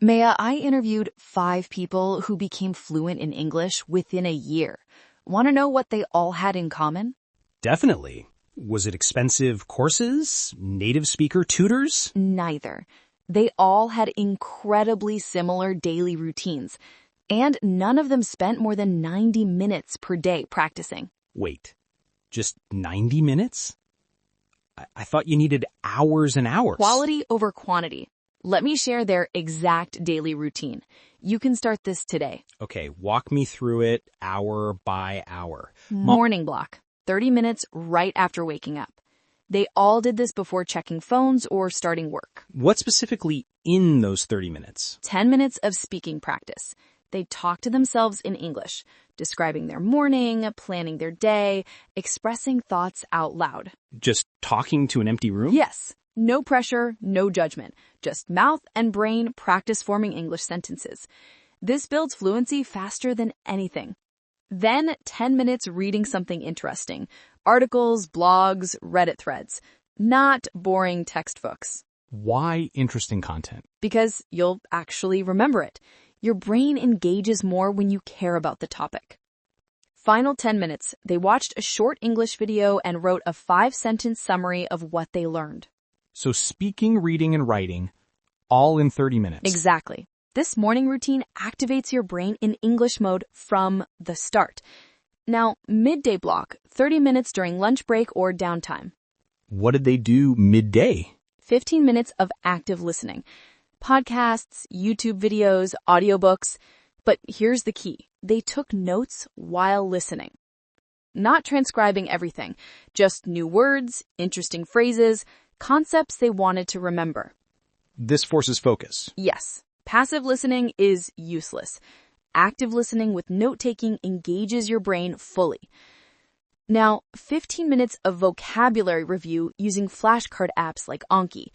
Maya, I interviewed 5 people who became fluent in English within a year. Want to know what they all had in common? Definitely. Was it expensive courses? Native speaker tutors? Neither. They all had incredibly similar daily routines, and none of them spent more than 90 minutes per day practicing. Wait, just 90 minutes? I thought you needed hours and hours. Quality over quantity. Let me share their exact daily routine. You can start this today. Okay, walk me through it hour by hour. Morning block, 30 minutes right after waking up. They all did this before checking phones or starting work. What specifically in those 30 minutes? 10 minutes of speaking practice. They talk to themselves in English, describing their morning, planning their day, expressing thoughts out loud. Just talking to an empty room? Yes. No pressure, no judgment. Just mouth and brain practice forming English sentences. This builds fluency faster than anything. Then 10 minutes reading something interesting. Articles, blogs, Reddit threads. Not boring textbooks. Why interesting content? Because you'll actually remember it. Your brain engages more when you care about the topic. Final 10 minutes, they watched a short English video and wrote a 5-sentence summary of what they learned. So speaking, reading, and writing, all in 30 minutes. Exactly. This morning routine activates your brain in English mode from the start. Now, midday block, 30 minutes during lunch break or downtime. What did they do midday? 15 minutes of active listening. Podcasts, YouTube videos, audiobooks. But here's the key. They took notes while listening. Not transcribing everything, just new words, interesting phrases, concepts they wanted to remember. This forces focus. Yes. Passive listening is useless. Active listening with note-taking engages your brain fully. Now, 15 minutes of vocabulary review using flashcard apps like Anki.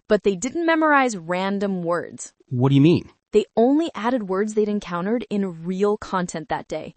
But they didn't memorize random words. What do you mean? They only added words they'd encountered in real content that day.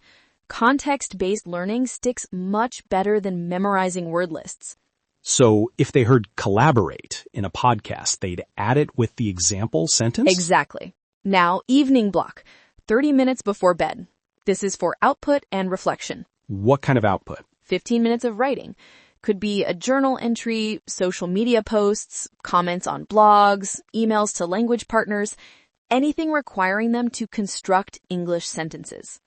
Context-based learning sticks much better than memorizing word lists. So if they heard collaborate in a podcast, they'd add it with the example sentence? Exactly. Now, evening block, 30 minutes before bed. This is for output and reflection. What kind of output? 15 minutes of writing. Could be a journal entry, social media posts, comments on blogs, emails to language partners, anything requiring them to construct English sentences.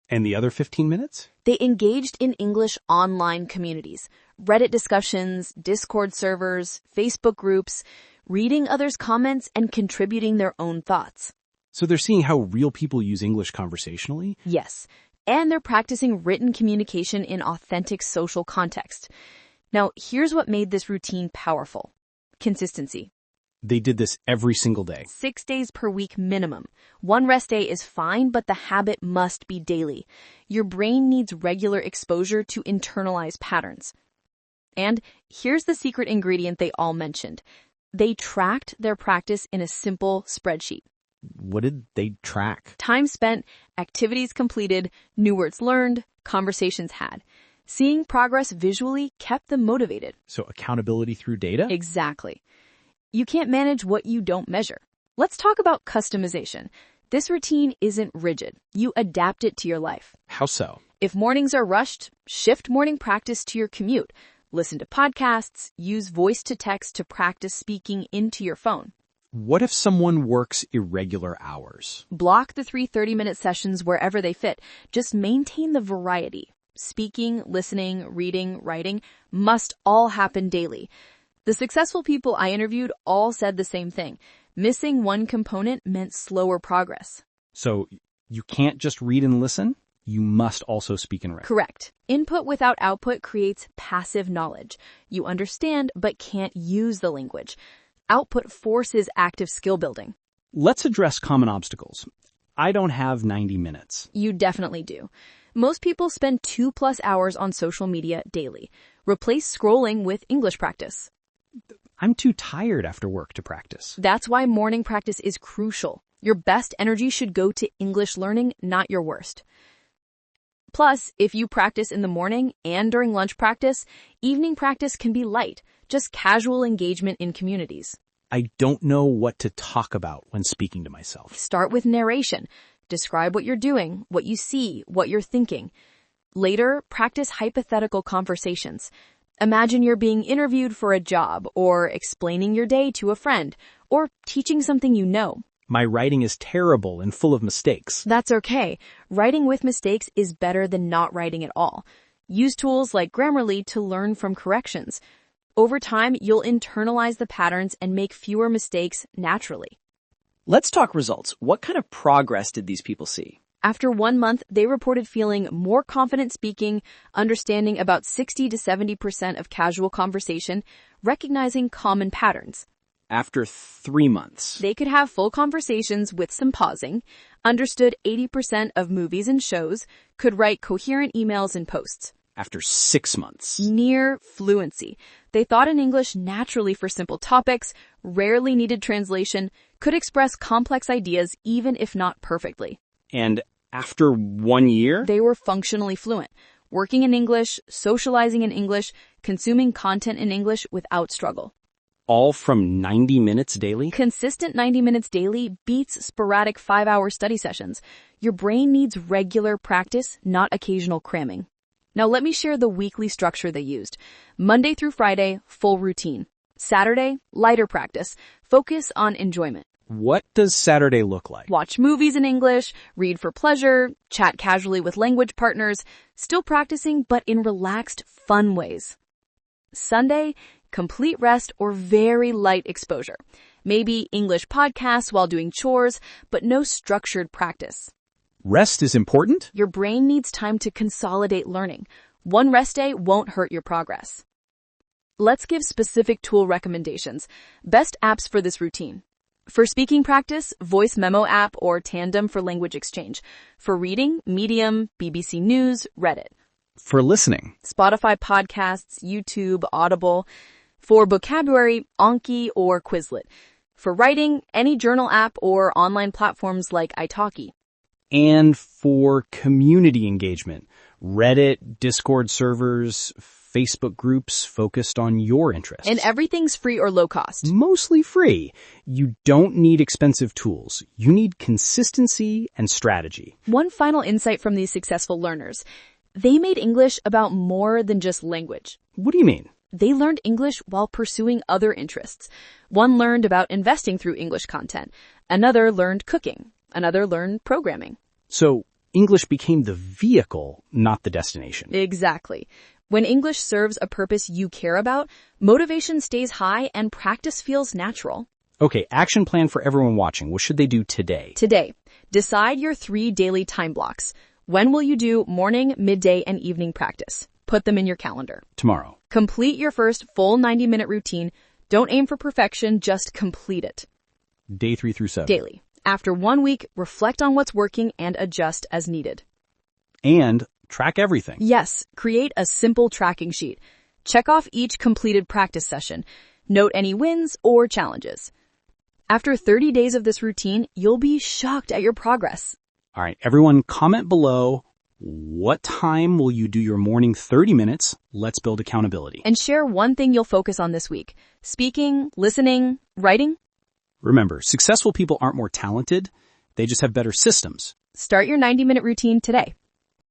And the other 15 minutes? They engaged in English online communities, Reddit discussions, Discord servers, Facebook groups, reading others' comments and contributing their own thoughts. So they're seeing how real people use English conversationally? Yes, and they're practicing written communication in authentic social context. Now, here's what made this routine powerful. Consistency. They did this every single day. 6 days per week minimum. One rest day is fine, but the habit must be daily. Your brain needs regular exposure to internalize patterns. And here's the secret ingredient they all mentioned. They tracked their practice in a simple spreadsheet. What did they track? Time spent, activities completed, new words learned, conversations had. Seeing progress visually kept them motivated. So accountability through data? Exactly. You can't manage what you don't measure. Let's talk about customization. This routine isn't rigid. You adapt it to your life. How so? If mornings are rushed, shift morning practice to your commute. Listen to podcasts, use voice to text to practice speaking into your phone. What if someone works irregular hours? Block the 3 30-minute sessions wherever they fit. Just maintain the variety. Speaking, listening, reading, writing must all happen daily. The successful people I interviewed all said the same thing. Missing one component meant slower progress. So you can't just read and listen? You must also speak and write. Correct. Input without output creates passive knowledge. You understand but can't use the language. Output forces active skill building. Let's address common obstacles. I don't have 90 minutes. You definitely do. Most people spend 2+ hours on social media daily. Replace scrolling with English practice. I'm too tired after work to practice. That's why morning practice is crucial. Your best energy should go to English learning, not your worst. Plus, if you practice in the morning and during lunch practice, evening practice can be light, just casual engagement in communities. I don't know what to talk about when speaking to myself. Start with narration. Describe what you're doing, what you see, what you're thinking. Later, practice hypothetical conversations. Imagine you're being interviewed for a job, or explaining your day to a friend, or teaching something you know. My writing is terrible and full of mistakes. That's okay. Writing with mistakes is better than not writing at all. Use tools like Grammarly to learn from corrections. Over time, you'll internalize the patterns and make fewer mistakes naturally. Let's talk results. What kind of progress did these people see? After 1 month, they reported feeling more confident speaking, understanding about 60 to 70% of casual conversation, recognizing common patterns. After 3 months. They could have full conversations with some pausing, understood 80% of movies and shows, could write coherent emails and posts. After 6 months. Near fluency. They thought in English naturally for simple topics, rarely needed translation, could express complex ideas even if not perfectly. And after 1 year? They were functionally fluent, working in English, socializing in English, consuming content in English without struggle. All from 90 minutes daily? Consistent 90 minutes daily beats sporadic 5-hour study sessions. Your brain needs regular practice, not occasional cramming. Now let me share the weekly structure they used. Monday through Friday, full routine. Saturday, lighter practice. Focus on enjoyment. What does Saturday look like? Watch movies in English, read for pleasure, chat casually with language partners, still practicing but in relaxed, fun ways. Sunday, complete rest or very light exposure. Maybe English podcasts while doing chores, but no structured practice. Rest is important? Your brain needs time to consolidate learning. One rest day won't hurt your progress. Let's give specific tool recommendations. Best apps for this routine. For speaking practice, Voice Memo app or Tandem for language exchange. For reading, Medium, BBC News, Reddit. For listening, Spotify podcasts, YouTube, Audible. For vocabulary, Anki or Quizlet. For writing, any journal app or online platforms like italki. and for community engagement, Reddit, Discord servers, Facebook groups focused on your interests. And everything's free or low cost. Mostly free. You don't need expensive tools. You need consistency and strategy. One final insight from these successful learners. They made English about more than just language. What do you mean? They learned English while pursuing other interests. One learned about investing through English content. Another learned cooking. Another learned programming. So English became the vehicle, not the destination. Exactly. When English serves a purpose you care about, motivation stays high and practice feels natural. Okay, action plan for everyone watching. What should they do today? Today, decide your 3 daily time blocks. When will you do morning, midday, and evening practice? Put them in your calendar. Tomorrow. Complete your first full 90-minute routine. Don't aim for perfection, just complete it. Day 3 through 7. Daily. After 1 week, reflect on what's working and adjust as needed. And track everything. Yes, create a simple tracking sheet. Check off each completed practice session. Note any wins or challenges. After 30 days of this routine, you'll be shocked at your progress. All right, everyone comment below. What time will you do your morning 30 minutes? Let's build accountability. And share one thing you'll focus on this week. Speaking, listening, writing. Remember, successful people aren't more talented. They just have better systems. Start your 90-minute routine today.